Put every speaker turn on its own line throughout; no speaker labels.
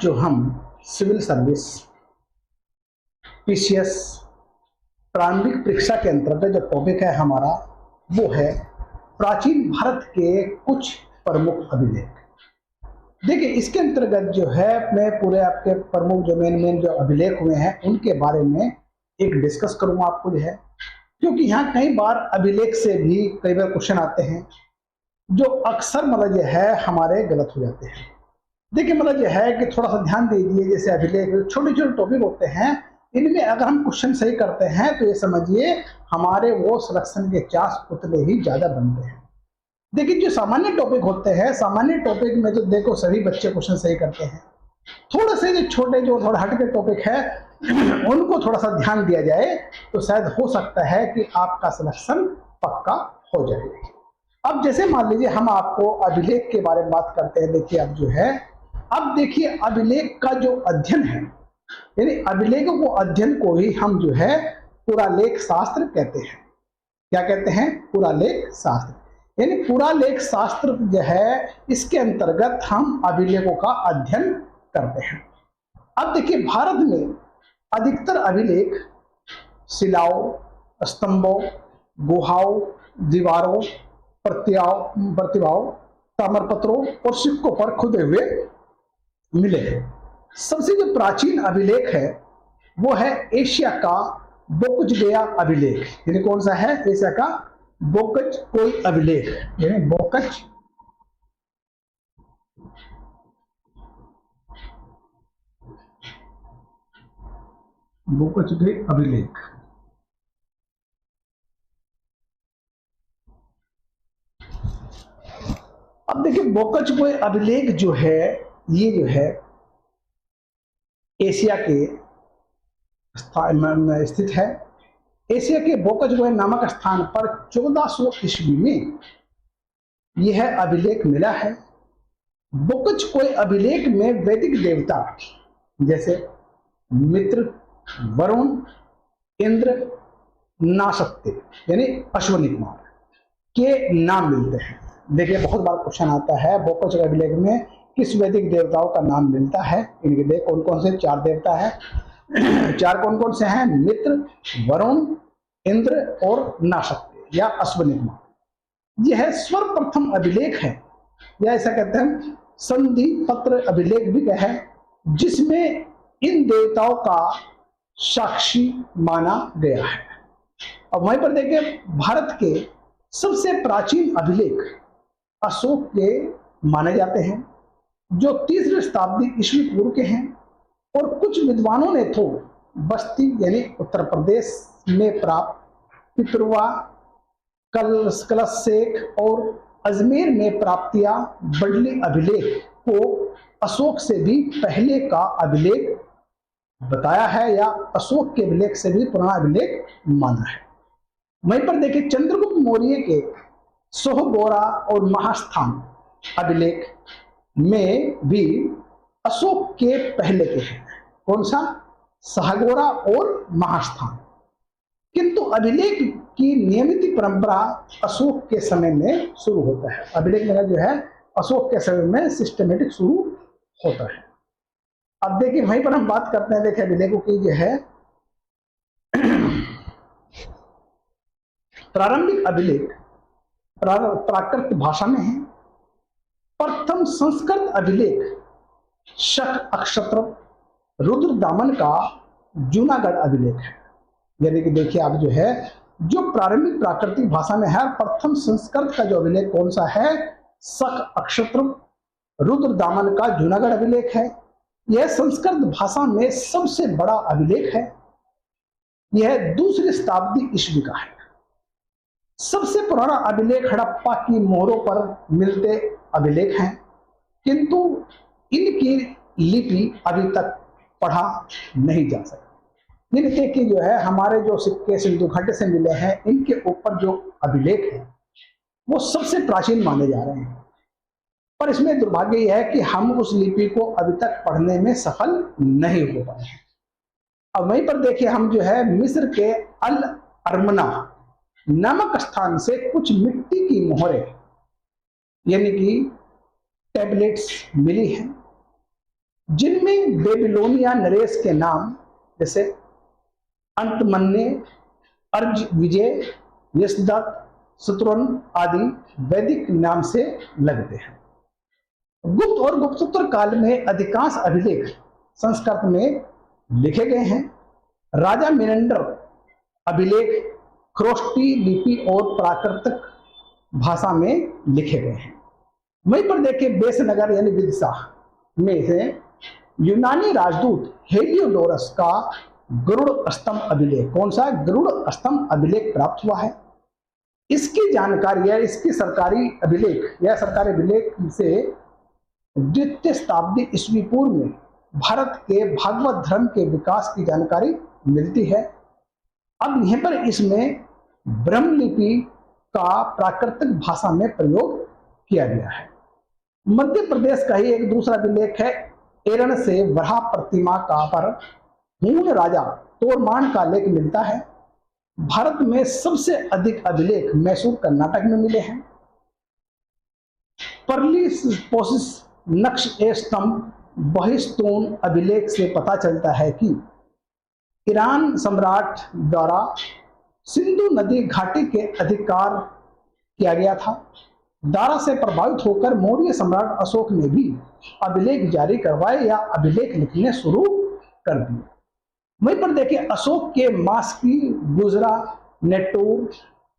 जो हम civil service PCS प्रारंभिक परीक्षा के अंतर्गत जो टॉपिक है हमारा वो है प्राचीन भारत के कुछ प्रमुख अभिलेख। देखिए इसके अंतर्गत जो है मैं पूरे आपके प्रमुख जो मेन जो अभिलेख हुए हैं उनके बारे में एक डिस्कस करूंगा आपको जो है, क्योंकि यहाँ कई बार अभिलेख से भी कई बार क्वेश्चन आते हैं जो अक्सर मतलब जो है हमारे गलत हो जाते हैं। देखिए मतलब जो है कि थोड़ा सा ध्यान दे दिए, जैसे अभिलेख छोटे छोटे टॉपिक होते हैं, इनमें अगर हम क्वेश्चन सही करते हैं तो ये समझिए हमारे वो सिलेक्शन के चांस उतने ही ज्यादा बनते हैं। देखिए जो सामान्य टॉपिक होते हैं, सामान्य टॉपिक में तो देखो सभी बच्चे क्वेश्चन सही करते हैं। थोड़े से जो छोटे जो थोड़ा हट के टॉपिक है उनको थोड़ा सा ध्यान दिया जाए तो शायद हो सकता है कि आपका सिलेक्शन पक्का हो जाए। अब जैसे मान लीजिए हम आपको अभिलेख के बारे में बात करते हैं। देखिए अब जो है, अब देखिए अभिलेख का जो अध्ययन है, यानी अभिलेखों को अध्ययन को ही हम जो है पुरालेख शास्त्र कहते हैं। क्या कहते हैं? पुरालेख शास्त्र। यानी पुरालेख शास्त्र जो है इसके अंतर्गत हम अभिलेखों का अध्ययन करते हैं। अब देखिए भारत में अधिकतर अभिलेख शिलाओं, स्तंभों, गुहाओं, दीवारों, प्रतिभाओं, ताम्रपत्रों और सिक्कों पर खुदे हुए मिले हैं। सबसे जो प्राचीन अभिलेख है वो है एशिया का बोकजगया अभिलेख। यानी कौन सा है? एशिया का बोकज कोई अभिलेख, यानी बोकजगय अभिलेख। अब देखिए बोकजगय अभिलेख जो है ये जो है एशिया के स्थान में स्थित है। एशिया के बोकजगय नामक स्थान पर 1400 ईस्वी में यह अभिलेख मिला है। बोकजगय अभिलेख में वैदिक देवता जैसे मित्र, वरुण, इंद्र, नासत्य यानी अश्वनी कुमार के नाम मिलते हैं। देखिए बहुत बार क्वेश्चन आता है बोकजगय अभिलेख में किस वैदिक देवताओं का नाम मिलता है। इनके देख कौन कौन से 4 देवता है। 4 कौन कौन से हैं? मित्र, वरुण, इंद्र और नासत्य या अश्वनी कुमार। यह सर्वप्रथम अभिलेख है, या ऐसा कहते हैं संधि पत्र अभिलेख भी है, जिसमें इन देवताओं का साक्षी माना गया है। अब वहीं पर देखिए भारत के सबसे प्राचीन अभिलेख अशोक के माने जाते हैं, जो 3री शताब्दी ईस्वी पूर्व के हैं। और कुछ विद्वानों ने तो बस्ती यानी उत्तर प्रदेश में प्राप्त पितरवा, कलशेख और अजमेर में प्राप्तिया बडली अभिलेख को अशोक से भी पहले का अभिलेख बताया है, या अशोक के अभिलेख से भी पुराना अभिलेख माना है। वहीं पर देखिए चंद्रगुप्त मौर्य के सोहगोरा और महास्थान अभिलेख में भी अशोक के पहले के हैं। कौन सा? सहगोरा और महास्थान। किंतु अभिलेख की नियमित परंपरा अशोक के समय में शुरू होता है। अभिलेख जो है अशोक के समय में सिस्टमेटिक शुरू होता है। अब देखिए वहीं पर हम बात करते हैं, देखिए अभिलेखों की जो है प्रारंभिक अभिलेख प्राकृत भाषा में है। प्रथम संस्कृत अभिलेख शक अक्षत्र रुद्रदामन का जूनागढ़ अभिलेख है। यानी कि देखिए आप जो है जो प्रारंभिक प्राकृतिक भाषा में है, प्रथम संस्कृत का जो अभिलेख कौन सा है? शक अक्षत्र रुद्रदामन का जूनागढ़ अभिलेख है। यह संस्कृत भाषा में सबसे बड़ा अभिलेख है। यह 2री शताब्दी ईस्वी का है। सबसे पुराना अभिलेख हड़प्पा की मोहरों पर मिलते अभिलेख हैं, किंतु इनकी लिपि अभी तक पढ़ा नहीं जा सका। देखिए कि जो है हमारे जो सिक्के सिंधु घाटी से मिले हैं, इनके ऊपर जो अभिलेख है वो सबसे प्राचीन माने जा रहे हैं। पर इसमें दुर्भाग्य यह है कि हम उस लिपि को अभी तक पढ़ने में सफल नहीं हो पाए हैं। अब वहीं पर देखिए हम जो है मिस्र के अल अरमना नामक स्थान से कुछ मिट्टी की मोहरें, यानी कि टैबलेट्स मिली हैं। जिनमें बेबीलोनिया नरेश के नाम जैसे अंतमन्य, अर्ज विजय, यशदत्त, शत्रुघ्न आदि वैदिक नाम से लगते हैं। गुप्त और गुप्तोत्तर काल में अधिकांश अभिलेख संस्कृत में लिखे गए हैं। राजा मिनेंडर अभिलेख खरोष्टी लिपि और प्राकृतिक भाषा में लिखे गए हैं। वहीं पर देखिए बेसनगर यानी विदिशा में से यूनानी राजदूत हेलियोडोरस का गरुड़ स्तंभ अभिलेख, कौन सा गरुड़ स्तंभ अभिलेख प्राप्त हुआ है। इसकी जानकारी है, इसकी सरकारी अभिलेख या सरकारी अभिलेख से द्वितीय शताब्दी ईस्वी पूर्व में भारत के भागवत धर्म के विकास की जानकारी मिलती है। अब यहां पर इसमें ब्रह्मलिपि का प्राकृतिक भाषा में प्रयोग किया गया है। मध्य प्रदेश का ही एक दूसरा अभिलेख है एरण से वराह प्रतिमा का पर हूण राजा तोरमान का लेख मिलता है। भारत में सबसे अधिक अभिलेख मैसूर कर्नाटक में मिले हैं। परलिपोसिस नक्श ए स्तंभ बहिस्तोन अभिलेख से पता चलता है कि ईरान सम्राट द्वारा सिंधु नदी घाटी के अधिकार किया गया था। दारा से प्रभावित होकर मौर्य सम्राट अशोक ने भी अभिलेख जारी करवाए या अभिलेख लिखने शुरू कर दिए। वहीं पर देखिए अशोक के मास्की, गुजरा, नेटूर,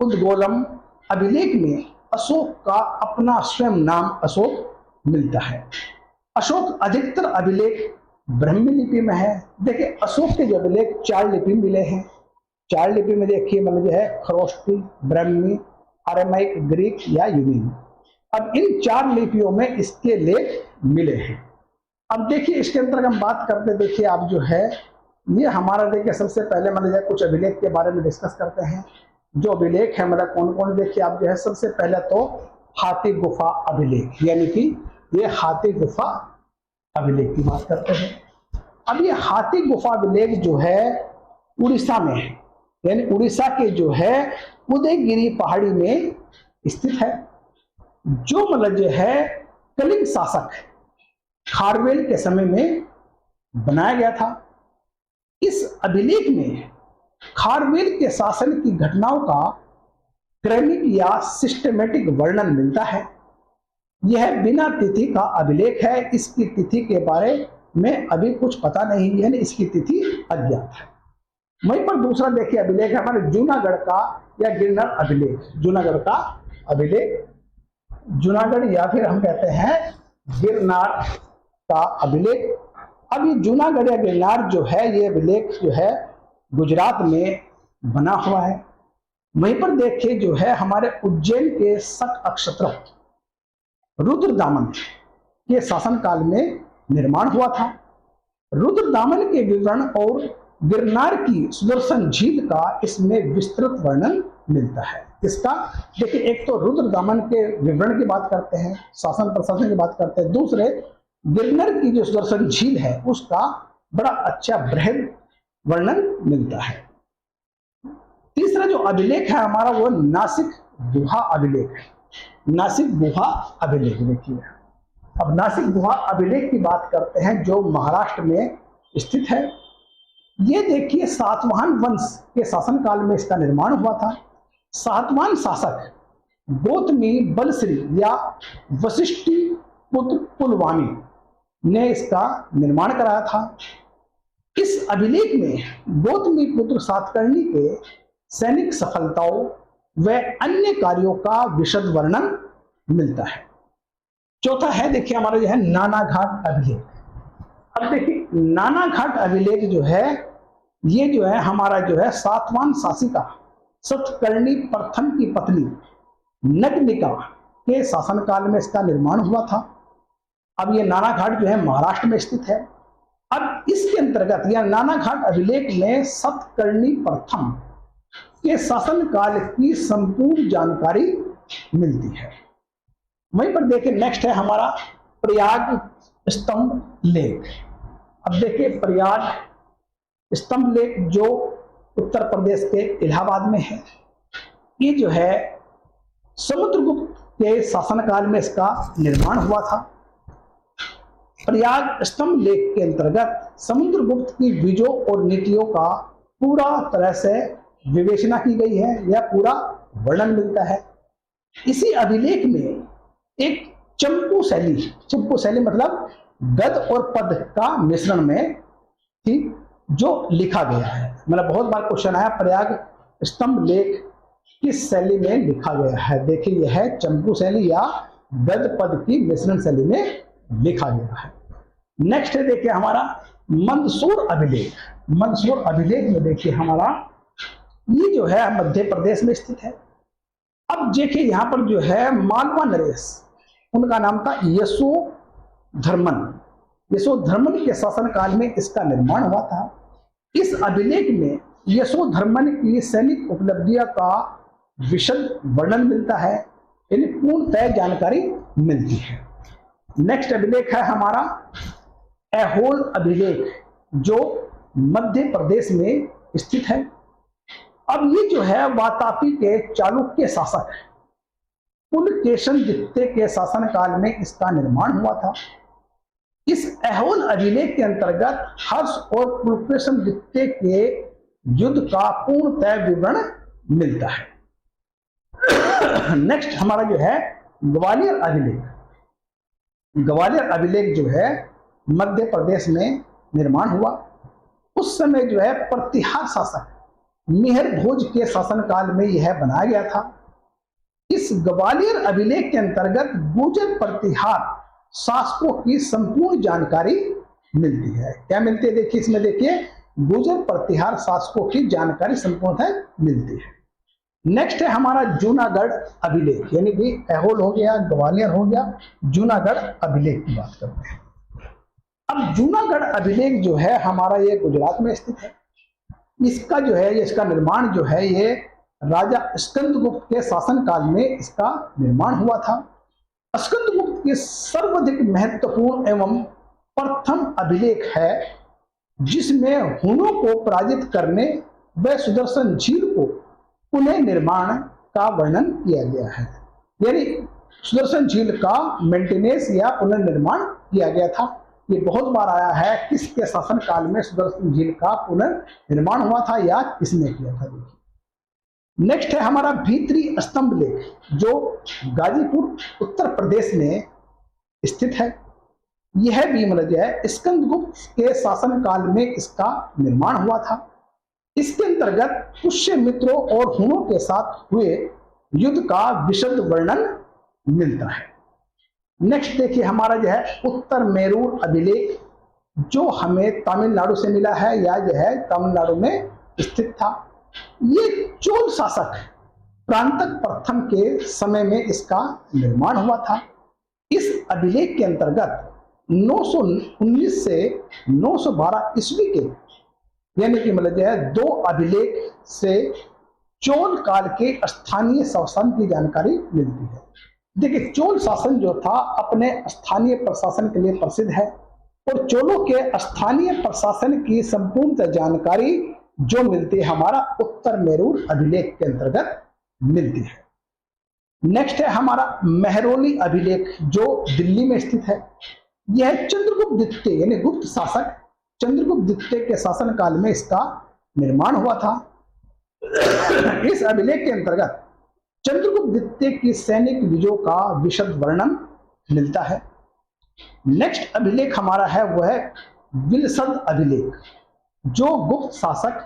उद्गोलम अभिलेख में अशोक का अपना स्वयं नाम अशोक मिलता है। अशोक अधिकतर अभिलेख ब्राह्मी लिपि में है। देखिए अशोक के जो अभिलेख 4 लिपि मिले हैं। 4 लिपि में देखिए मतलब जो है खरोष्टी, ब्राह्मी, अरेमाइक, ग्रीक या यूनानी। अब इन 4 लिपियों में इसके लेख मिले हैं। अब देखिए इसके अंतर्गत हम बात करते, देखिए आप जो है ये हमारा देखिए सबसे पहले मतलब कुछ अभिलेख के बारे में डिस्कस करते हैं। जो अभिलेख है मतलब कौन कौन, देखिए आप जो है सबसे पहले तो हाथी गुफा अभिलेख, यानी कि ये हाथी गुफा अभिलेख की बात करते हैं। अब ये हाथी गुफा अभिलेख जो है उड़ीसा में है, यानी उड़ीसा के जो है उदयगिरी पहाड़ी में स्थित है। जो मतलब जो है कलिंग शासक खारवेल के समय में बनाया गया था। इस अभिलेख में खारवेल के शासन की घटनाओं का क्रमिक या सिस्टमेटिक वर्णन मिलता है। यह बिना तिथि का अभिलेख है। इसकी तिथि के बारे में अभी कुछ पता नहीं, यानी इसकी तिथि अज्ञात है। वहीं पर दूसरा देखिए अभिलेख है हमारे जूनागढ़ का या गिरनार अभिलेख। जूनागढ़ का अभिलेख, जूनागढ़ या फिर हम कहते हैं गिरनार का अभिलेख। अब ये जूनागढ़ या गिरनार जो है ये अभिलेख जो है गुजरात में बना हुआ है। वहीं पर देखिए जो है हमारे उज्जैन के शक नक्षत्र रुद्रदामन के शासनकाल में निर्माण हुआ था। रुद्रदामन के विवरण और गिरनार की सुदर्शन झील का इसमें विस्तृत वर्णन मिलता है। इसका देखिए एक तो रुद्रदामन के विवरण की बात करते हैं, शासन प्रशासन की बात करते हैं। दूसरे गिरनार की जो सुदर्शन झील है उसका बड़ा अच्छा बृहद वर्णन मिलता है। तीसरा जो अभिलेख है हमारा वो नासिक गुहा अभिलेख है। नासिक गुहा अभिलेख देखिए, अब नासिक गुहा अभिलेख की बात करते हैं जो महाराष्ट्र में स्थित है। ये देखिए सातवाहन वंश के शासनकाल में इसका निर्माण हुआ था। सातवाहन शासक गौतमी बलश्री या वशिष्ठी पुत्र पुलवामी ने इसका निर्माण कराया था। इस अभिलेख में गौतमी पुत्र सातकर्णी के सैनिक सफलताओं व अन्य कार्यों का विशद वर्णन मिलता है। चौथा है देखिए हमारा जो है नानाघाट अभिलेख। अब देखिए नानाघाट अभिलेख जो है ये जो है हमारा जो है सातवाहन शासिका सतकर्णी प्रथम की पत्नी नग्निका के शासनकाल में इसका निर्माण हुआ था। अब ये नानाघाट जो है महाराष्ट्र में स्थित है। अब इसके अंतर्गत या नानाघाट अभिलेख में सतकर्णी प्रथम के शासनकाल की संपूर्ण जानकारी मिलती है। वहीं पर देखिए नेक्स्ट है हमारा प्रयाग स्तंभ लेख। अब देखिए प्रयाग स्तंभ लेख जो उत्तर प्रदेश के इलाहाबाद में है। ये जो है समुद्रगुप्त के शासनकाल में इसका निर्माण हुआ था। प्रयाग स्तंभ लेख के अंतर्गत समुद्रगुप्त की विजयों और नीतियों का पूरा तरह से विवेचना की गई है, यह पूरा वर्णन मिलता है। इसी अभिलेख में एक चंपू शैली मतलब गद और पद का मिश्रण में, ठीक, जो लिखा गया है। मतलब बहुत बार क्वेश्चन आया प्रयाग स्तंभ लेख किस शैली में लिखा गया है। देखिए यह है चंपू शैली या गद पद की मिश्रण शैली में लिखा गया है। नेक्स्ट है देखिए हमारा मंदसौर अभिलेख। मंदसौर अभिलेख में देखिए हमारा ये जो है मध्य प्रदेश में स्थित है। अब देखिए यहां पर जो है मालवा नरेश, उनका नाम था यशोधर्मन के शासन काल में इसका निर्माण हुआ था। इस अभिलेख में यशोधर्मन की सैनिक उपलब्धियों का विशद वर्णन मिलता है, यानी पूर्णतः जानकारी मिलती है। नेक्स्ट अभिलेख है हमारा ऐहोल अभिलेख, जो मध्य प्रदेश में स्थित है। अब ये जो है वातापी के चालुक्य शासक पुलकेशन द्वितीय के शासन काल में इसका निर्माण हुआ था। इस ऐहोल अभिलेख के अंतर्गत हर्ष और पुलकेशन द्वितीय के युद्ध का पूर्णतः विवरण मिलता है। नेक्स्ट हमारा जो है ग्वालियर अभिलेख। ग्वालियर अभिलेख जो है मध्य प्रदेश में निर्माण हुआ। उस समय जो है प्रतिहार शासक मिहिर भोज के शासन काल में यह बनाया गया था। इस ग्वालियर अभिलेख के अंतर्गत गुर्जर प्रतिहार शासकों की संपूर्ण जानकारी मिलती है। क्या मिलती है? देखिए इसमें देखिए गुर्जर प्रतिहार शासकों की जानकारी संपूर्णतः मिलती है। नेक्स्ट है हमारा जूनागढ़ अभिलेख, यानी कि ऐहोल हो गया, ग्वालियर हो गया, जूनागढ़ अभिलेख की बात करते हैं। अब जूनागढ़ अभिलेख जो है हमारा ये गुजरात में स्थित है। इसका जो है इसका निर्माण जो है ये राजा स्कंदगुप्त के शासन काल में इसका निर्माण हुआ था। स्कंदगुप्त के सर्वाधिक महत्वपूर्ण एवं प्रथम अभिलेख है, जिसमें हुनों को पराजित करने व सुदर्शन झील को पुनः निर्माण का वर्णन किया गया है। यानी सुदर्शन झील का मेंटेनेंस या पुनर्निर्माण किया गया था। ये बहुत बार आया है, किसके शासन काल में सुदर्शन झील का पुनर्निर्माण हुआ था या किसने किया था। देखिए नेक्स्ट है हमारा भीतरी स्तंभ लेख, जो गाजीपुर उत्तर प्रदेश में स्थित है। यह भी मतलब जो है स्कंदगुप्त के शासन काल में इसका निर्माण हुआ था। इसके अंतर्गत पुष्यमित्रों और हुनों के साथ हुए युद्ध का विशद वर्णन मिलता है। नेक्स्ट देखिए हमारा जो है उत्तर मेरूर अभिलेख, जो हमें तमिलनाडु से मिला है या जो है तमिलनाडु में स्थित था। ये चोल शासक प्रांतक प्रथम के समय में इसका निर्माण हुआ था। इस अभिलेख के अंतर्गत 919 से 912 ईस्वी के, यानी कि मतलब जो है दो अभिलेख से चोल काल के स्थानीय शासन की जानकारी मिलती है। देखिए चोल शासन जो था अपने स्थानीय प्रशासन के लिए प्रसिद्ध है, और चोलों के स्थानीय प्रशासन की संपूर्ण जानकारी जो मिलती है हमारा उत्तर मेरूर अभिलेख के अंतर्गत मिलती है। नेक्स्ट है हमारा मेहरौली अभिलेख, जो दिल्ली में स्थित है। यह चंद्रगुप्त द्वितीय यानी गुप्त शासक चंद्रगुप्त द्वितीय के शासन काल में इसका निर्माण हुआ था। इस अभिलेख के अंतर्गत चंद्रगुप्त द्वितीय की सैनिक विजयों का विशद वर्णन मिलता है। नेक्स्ट अभिलेख हमारा है वह है विलसद अभिलेख, जो गुप्त शासक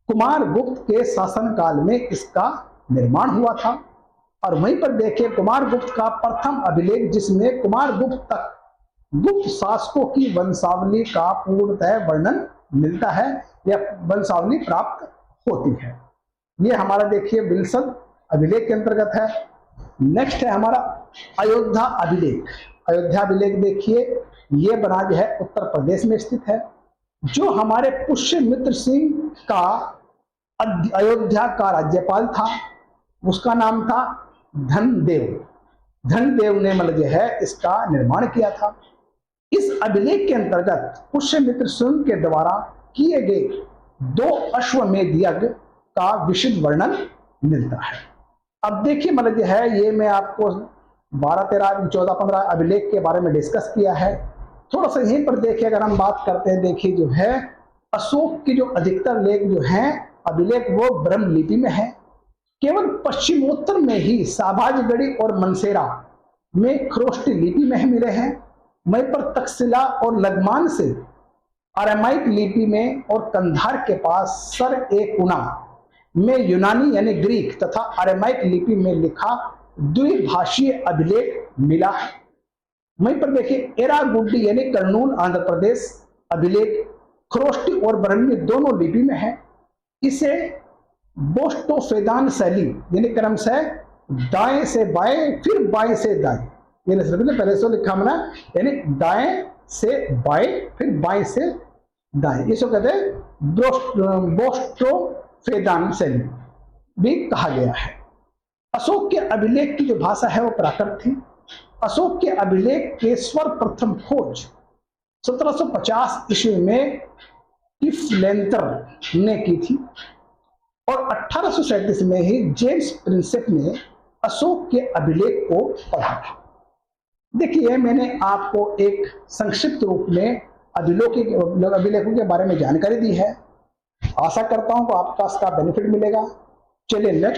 कुमारगुप्त के शासन काल में इसका निर्माण हुआ था। और वहीं पर देखिए कुमारगुप्त का प्रथम अभिलेख, जिसमें कुमारगुप्त तक गुप्त शासकों की वंशावली का पूर्णतः वर्णन मिलता है या वंशावली प्राप्त होती है। ये हमारा देखिए विलसद अभिलेख के अंतर्गत है। नेक्स्ट है हमारा अयोध्या अभिलेख। अयोध्या अभिलेख देखिए ये बना जो है उत्तर प्रदेश में स्थित है। जो हमारे पुष्यमित्र सिंह का अयोध्या का राज्यपाल था, उसका नाम था धनदेव। धनदेव ने मतलब जो है इसका निर्माण किया था। इस अभिलेख के अंतर्गत पुष्यमित्र सिंह के द्वारा किए गए 2 अश्वमेध यज्ञ का विशद वर्णन मिलता है। अब देखिए मतलब जो है ये मैं आपको 12, 13, 14, 15 अभिलेख के बारे में डिस्कस किया है। थोड़ा सा यहीं पर देखिए, अगर हम बात करते हैं, देखिए जो है अशोक के जो अधिकतर लेख जो हैं अभिलेख वो ब्रह्म लिपि में है। केवल पश्चिमोत्तर में ही साबाजगढ़ी और मनसेरा में खरोष्टी लिपि में मिले हैं। वहीं पर तक्षशिला और लगमान से अरामाइक लिपि में और कंधार के पास सर ए कुना में यूनानी यानी ग्रीक तथा अरामाइक लिपि में लिखा द्विभाषीय अभिलेख मिला है। वहीं पर देखिए एरागुड्डी यानी कर्नूल आंध्र प्रदेश अभिलेख खरोष्टी और ब्रह्मी दोनों लिपि में है। इसे बोस्टोफेदान शैली यानी क्रमशः दाएं से बाएं फिर बाएं से दाएं, यानी पहले से लिखा मना यानी दाएं से बाएं फिर बाएं से दाएं, इसको कहते हैं बोस्टोफेदान शैली भी कहा गया है। अशोक के अभिलेख की जो भाषा है वो प्राकृत थी। अशोक के अभिलेख के सर्वप्रथम खोज 1750 ईस्वी में किफलेंतर ने की थी और 1837 में ही जेम्स प्रिंसेप ने अशोक के अभिलेख को पढ़ा था। देखिए मैंने आपको एक संक्षिप्त रूप में अभिलेखों के बारे में जानकारी दी है। आशा करता हूं कि आपको इसका बेनिफिट मिलेगा। चलिए नेक्स्ट